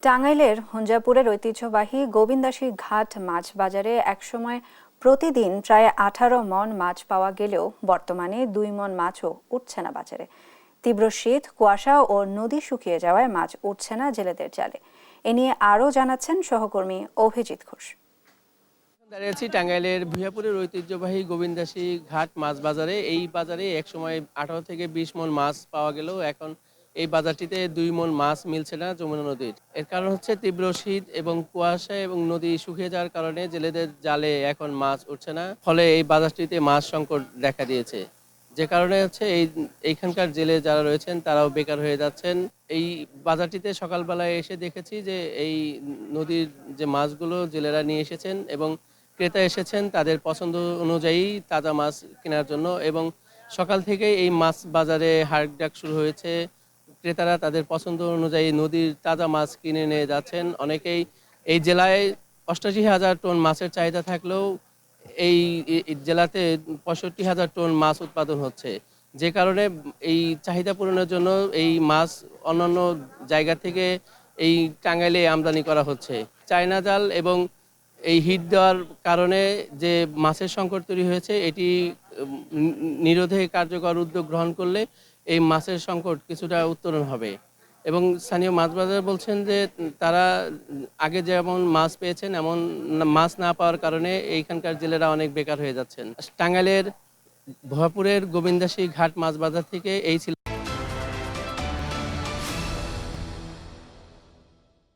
টাঙ্গাইলের হুঞ্জাপুরের ঐতিহ্যবাহী গোবিন্দাসী ঘাট মাছ বাজারে একসময় প্রতিদিন প্রায় 18 মণ মাছ পাওয়া গেলেও বর্তমানে 2 মণ মাছও উঠছে না বাজারে। তীব্র শীত, কুয়াশা ও নদী শুকিয়ে যাওয়ায় মাছ উঠছে না জেলেদের জালে। এ নিয়ে আরও জানাচ্ছেন সহকর্মী অভিজিৎ ঘোষ। দাঁড়িয়ে আছি টাঙ্গাইলের ভূঁইয়াপুরের ঐতিহ্যবাহী গোবিন্দাসী ঘাট মাছ বাজারে। এই বাজারে একসময় 18 থেকে 20 মণ মাছ পাওয়া গেলেও এখন এই বাজারটিতে 2 মণ মাছ মিলছে না যমুনা নদীর। এর কারণ হচ্ছে তীব্র শীত এবং কুয়াশা এবং নদী শুকিয়ে যাওয়ার কারণে জেলেদের জালে এখন মাছ উঠছে না, ফলে এই বাজারটিতে মাছ সংকট দেখা দিয়েছে। যে কারণে হচ্ছে এইখানকার জেলে যারা রয়েছেন তারাও বেকার হয়ে যাচ্ছেন। এই বাজারটিতে সকালবেলায় এসে দেখেছি যে এই নদীর যে মাছগুলো জেলেরা নিয়ে এসেছেন এবং ক্রেতা এসেছেন তাদের পছন্দ অনুযায়ী তাজা মাছ কেনার জন্য, এবং সকাল থেকেই এই মাছ বাজারে হাটডাক শুরু হয়েছে। ক্রেতারা তাদের পছন্দ অনুযায়ী নদীর তাজা মাছ কিনে নিয়ে যাচ্ছেন। অনেকেই এই জেলায় 88,000 টন মাছের চাহিদা থাকলেও এই জেলাতে 65,000 টন মাছ উৎপাদন হচ্ছে। যে কারণে এই চাহিদা পূরণের জন্য এই মাছ অন্যান্য জায়গা থেকে এই টাঙ্গাইলে আমদানি করা হচ্ছে। চায়না জাল এবং এই হিট দেওয়ার কারণে যে মাছের সংকট তৈরি হয়েছে, এটি নিরোধে কার্যকর উদ্যোগ গ্রহণ করলে এই মাছের সংকট কিছুটা উত্তরণ হবে। এবং স্থানীয় মাছ বাজার বলছেন যে তারা আগে যেমন মাছ পেয়েছেন এমন মাছ না পাওয়ার কারণে এইখানকার জেলেরা অনেক বেকার হয়ে যাচ্ছেন। টাঙ্গাইলের ভুঁইয়াপুরের গোবিন্দাসী ঘাট মাছ বাজার থেকে এই ছিল।